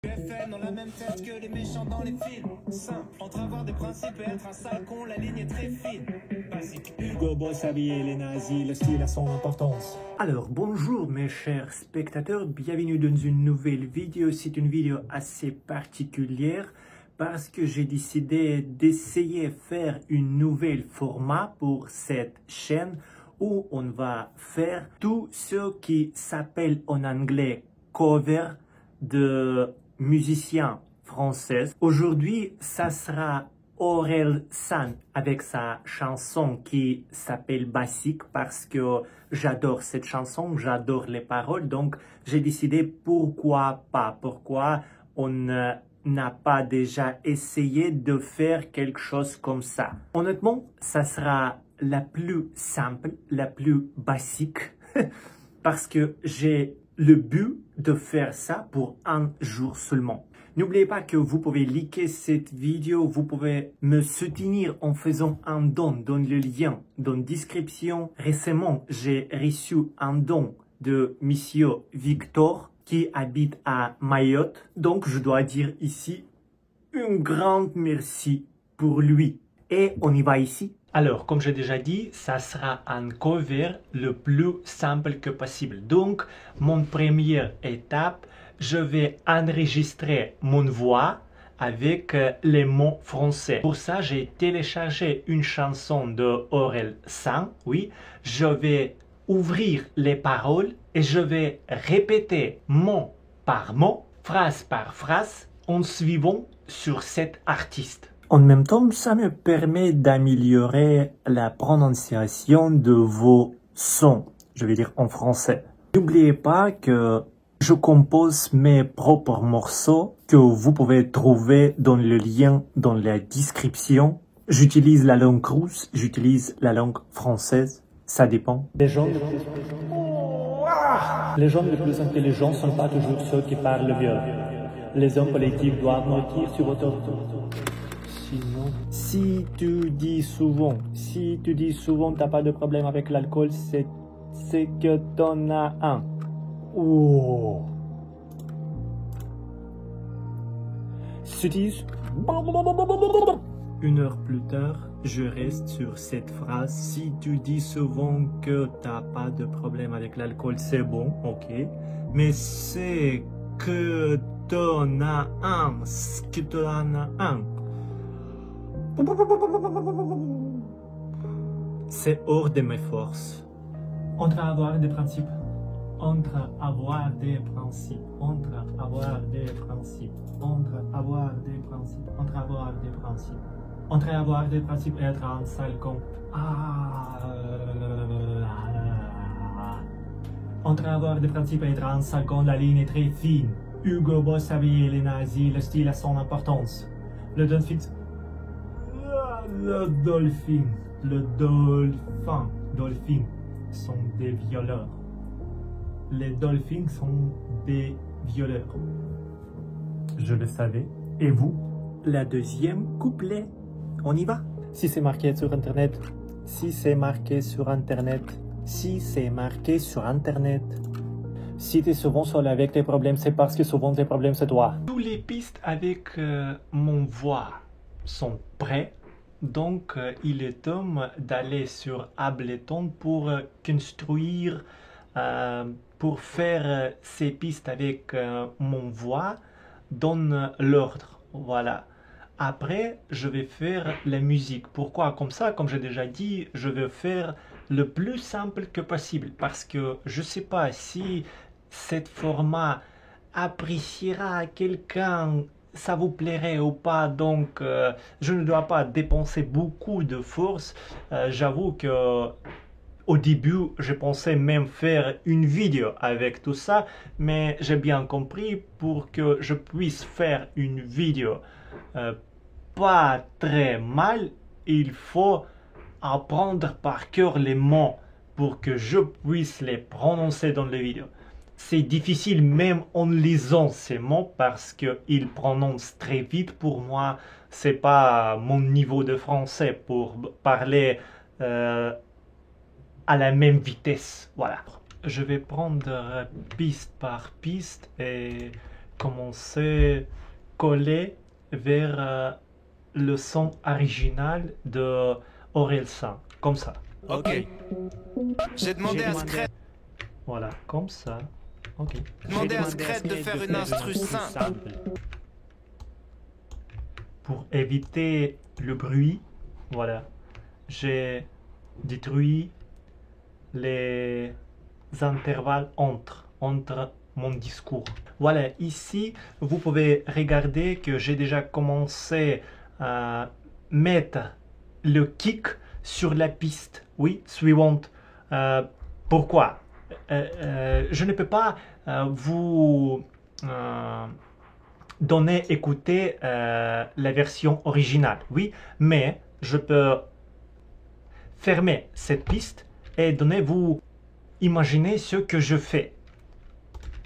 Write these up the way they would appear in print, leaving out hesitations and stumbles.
FN ont la même tête que les méchants dans les films. Simple, entre avoir des principes et être un sale con, la ligne est très fine. Basique. Hugo Boss habillé les nazis, le style a son importance. Alors bonjour mes chers spectateurs, bienvenue dans une nouvelle vidéo. C'est une vidéo assez particulière parce que j'ai décidé d'essayer de faire une nouvelle format pour cette chaîne où on va faire tout ce qui s'appelle en anglais cover de musiciens français. Aujourd'hui, ça sera Orelsan avec sa chanson qui s'appelle Basique parce que j'adore cette chanson, j'adore les paroles, donc j'ai décidé pourquoi pas, pourquoi on n'a pas déjà essayé de faire quelque chose comme ça. Honnêtement, ça sera la plus simple, la plus basique parce que j'ai le but de faire ça pour un jour seulement. N'oubliez pas que vous pouvez liker cette vidéo, vous pouvez me soutenir en faisant un don dans le lien dans la description. Récemment, j'ai reçu un don de Monsieur Victor qui habite à Mayotte. Donc, je dois dire ici un grand merci pour lui. Et on y va ici. Alors, comme j'ai déjà dit, ça sera un cover le plus simple que possible. Donc, mon première étape, je vais enregistrer mon voix avec les mots français. Pour ça, j'ai téléchargé une chanson de Orelsan. Oui, je vais ouvrir les paroles et je vais répéter mot par mot, phrase par phrase, en suivant sur cet artiste. En même temps, ça me permet d'améliorer la prononciation de vos sons, je vais dire en français. N'oubliez pas que je compose mes propres morceaux que vous pouvez trouver dans le lien dans la description. J'utilise la langue russe, j'utilise la langue française, ça dépend. Les gens les plus intelligents ne sont pas toujours ceux qui parlent mieux. Les hommes politiques doivent mentir sur votre tour. Sinon, si tu dis souvent, t'as pas de problème avec l'alcool, c'est que t'en as un. Oh. Si tu dis... Une heure plus tard, je reste sur cette phrase. Si tu dis souvent que t'as pas de problème avec l'alcool, c'est bon, ok. Mais c'est que t'en as un, c'est hors de mes forces. Entre avoir des principes, entre avoir des principes, entre avoir des principes, entre avoir des principes, entre avoir des principes, entre avoir des principes et être un sale con. Entre avoir des principes et être un sale con, la ligne est très fine. Hugo Boss habillé les nazis, le style a son importance. Le dolphin sont des violeurs. Les dolphins sont des violeurs. Je le savais. Et vous? La deuxième couplet. On y va? Si c'est marqué sur Internet. Si c'est marqué sur Internet. Si c'est marqué sur Internet. Si tu es souvent seul avec tes problèmes, c'est parce que souvent tes problèmes, c'est toi. Toutes les pistes avec mon voix sont prêts. Donc, il est temps d'aller sur Ableton pour construire, pour faire ces pistes avec mon voix dans l'ordre. Voilà. Après, je vais faire la musique. Pourquoi? Comme ça, comme j'ai déjà dit, je vais faire le plus simple que possible. Parce que je ne sais pas si cet format appréciera quelqu'un, ça vous plairait ou pas, donc je ne dois pas dépenser beaucoup de force. J'avoue que au début, je pensais même faire une vidéo avec tout ça, mais j'ai bien compris pour que je puisse faire une vidéo pas très mal, il faut apprendre par cœur les mots pour que je puisse les prononcer dans les vidéos. C'est difficile même en lisant ces mots parce qu'ils prononcent très vite. Pour moi, c'est pas mon niveau de français pour parler à la même vitesse. Voilà. Je vais prendre piste par piste et commencer à coller vers le son original de Orelsan, comme ça. Ok. J'ai demandé à Scred. Voilà, comme ça. Ok. Demandé à Scred de faire une instru simple. Pour éviter le bruit, voilà, j'ai détruit les intervalles entre mon discours. Voilà, ici, vous pouvez regarder que j'ai déjà commencé à mettre le kick sur la piste, oui, suivante. Pourquoi? Je ne peux pas vous donner écouter la version originale, oui, mais je peux fermer cette piste et donner vous imaginer ce que je fais.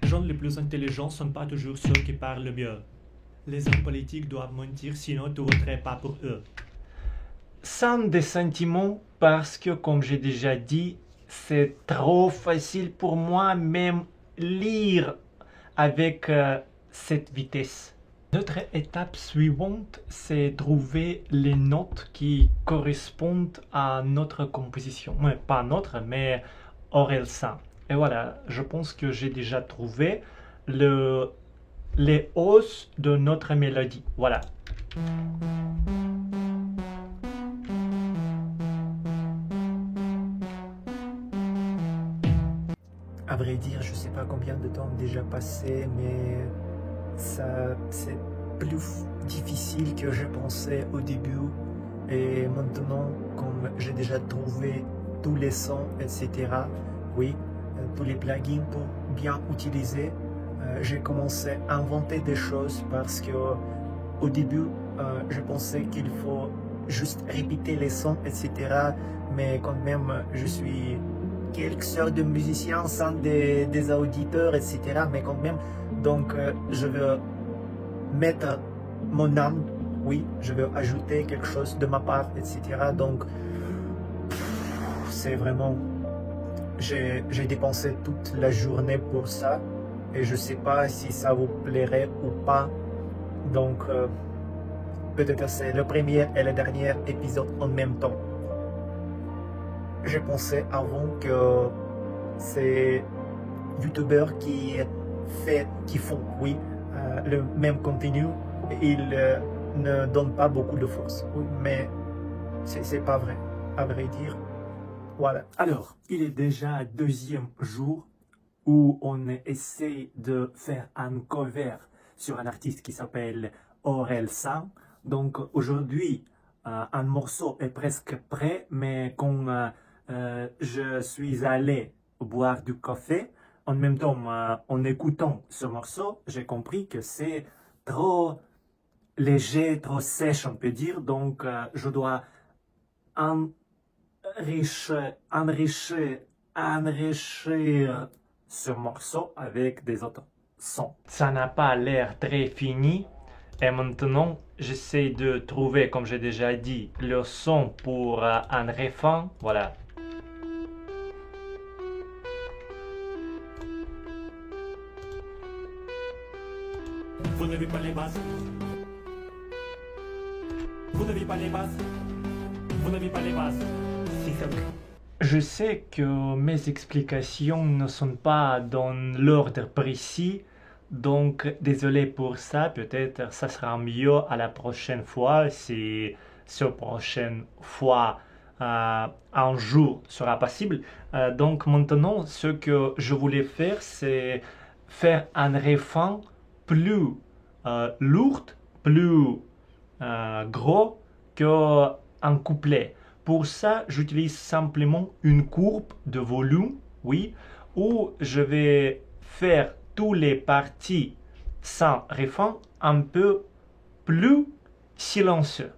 Les gens les plus intelligents ne sont pas toujours ceux qui parlent le mieux. Les hommes politiques doivent mentir, sinon tu ne voterais pas pour eux. Sans des sentiments, parce que, comme j'ai déjà dit, c'est trop facile pour moi même lire avec cette vitesse. Notre étape suivante, c'est trouver les notes qui correspondent à notre composition. Ouais, pas notre, mais Orelsan. Et voilà, je pense que j'ai déjà trouvé les hausses de notre mélodie. Voilà. À vrai dire, je ne sais pas combien de temps déjà passé, mais ça c'est plus difficile que je pensais au début. Et maintenant, comme j'ai déjà trouvé tous les sons, etc., oui, tous les plugins pour bien utiliser, j'ai commencé à inventer des choses parce que au début, je pensais qu'il faut juste répéter les sons, etc. Mais quand même, je suis quelques sortes de musiciens sans des auditeurs, etc. Mais quand même, donc je veux mettre mon âme, oui, je veux ajouter quelque chose de ma part, etc. Donc, c'est vraiment... J'ai dépensé toute la journée pour ça et je ne sais pas si ça vous plairait ou pas. Donc, peut-être c'est le premier et le dernier épisode en même temps. Je pensais avant que c'est youtubeurs qui font, oui, le même contenu. Ils ne donnent pas beaucoup de force. Oui, mais c'est pas vrai, à vrai dire. Voilà. Alors, il est déjà le deuxième jour où on essaie de faire un cover sur un artiste qui s'appelle Orelsan. Donc aujourd'hui, un morceau est presque prêt, mais quand je suis allé boire du café, en même temps, en écoutant ce morceau, j'ai compris que c'est trop léger, trop sèche, on peut dire. Donc, je dois enrichir ce morceau avec des autres sons. Ça n'a pas l'air très fini. Et maintenant, j'essaie de trouver, comme j'ai déjà dit, le son pour un refrain. Voilà. Vous n'avez pas les bases. Vous n'avez pas les bases. Vous n'avez pas les bases. Je sais que mes explications ne sont pas dans l'ordre précis, donc désolé pour ça. Peut-être ça sera mieux à la prochaine fois si cette prochaine fois un jour sera possible. Donc maintenant, ce que je voulais faire, c'est faire un refrain plus lourd, plus gros qu'un couplet. Pour ça, j'utilise simplement une courbe de volume, oui, où je vais faire toutes les parties sans refrain un peu plus silencieux.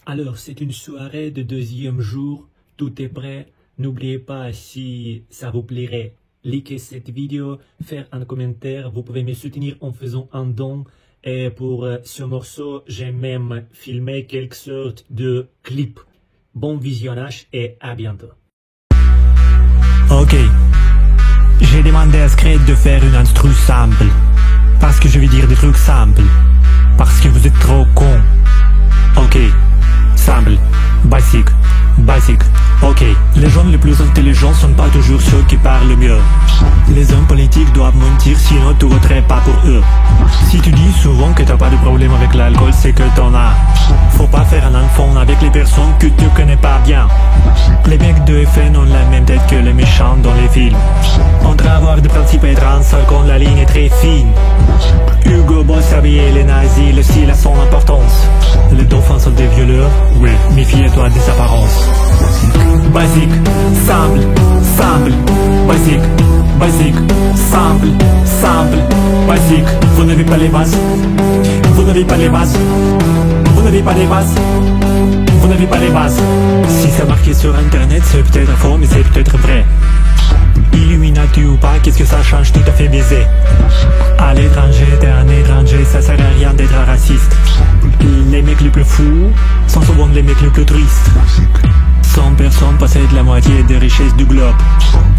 Alors, c'est une soirée de deuxième jour, tout est prêt. N'oubliez pas, si ça vous plairait, likez cette vidéo, faire un commentaire. Vous pouvez me soutenir en faisant un don. Et pour ce morceau, j'ai même filmé quelque sorte de clip. Bon visionnage et à bientôt. Ok. J'ai demandé à Scred de faire une instru simple. Parce Parce que je vais dire des trucs simples. Parce que vous êtes trop cons. Ok, simple, basique, basique. Ok, les gens les plus intelligents sont pas toujours ceux qui parlent le mieux. Les hommes politiques doivent mentir, sinon tu voterais pas pour eux. Si tu dis souvent que t'as pas de problème avec l'alcool, c'est que t'en as. Faut pas faire un enfant avec les personnes que tu connais pas bien. Les mecs de FN ont la même tête que les méchants dans les films. Entre avoir des principes et être un seul quand la ligne est très fine. Hugo Boss habillé les nazis, le style a son importance. Les dauphins sont des violeurs, oui, méfie-toi des apparences. Basique, simple, simple, basique, basique, simple, simple, basique. Vous n'avez pas les bases, vous n'avez pas les bases, vous n'avez pas les bases, vous n'avez pas les bases. Si c'est marqué sur internet, c'est peut-être faux, mais c'est peut-être vrai. Illuminati ou pas, qu'est-ce que ça change, tout à fait baisé. À l'étranger, t'es un étranger, ça sert à rien d'être raciste. Les mecs les plus fous sont souvent les mecs les plus tristes. 100 personnes possèdent la moitié des richesses du globe.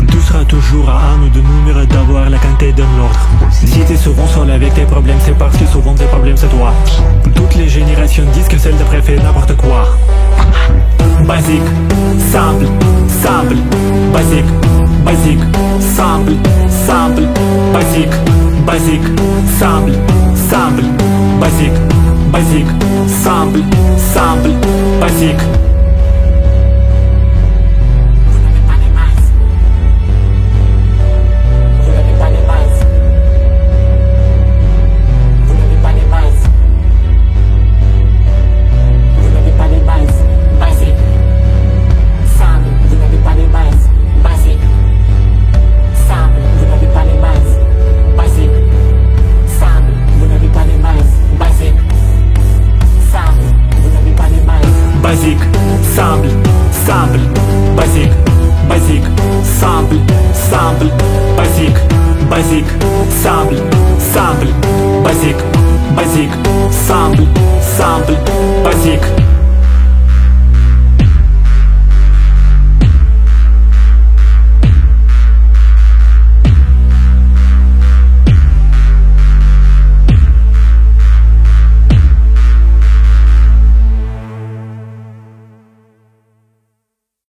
Tu seras toujours à un ou deux numéros d'avoir la quantité d'un l'autre. Si t'es souvent seul avec tes problèmes, c'est parce que souvent tes problèmes c'est toi. Toutes les générations disent que celle d'après fait n'importe quoi. Basique, simple, simple, basique, basique, simple, simple, basique, basique, simple, simple, basique, basique, simple, simple, basique. Basique, simple, simple, basique, basique, simple, simple, basique, basique, simple, simple, basique, basique, simple, simple, basique.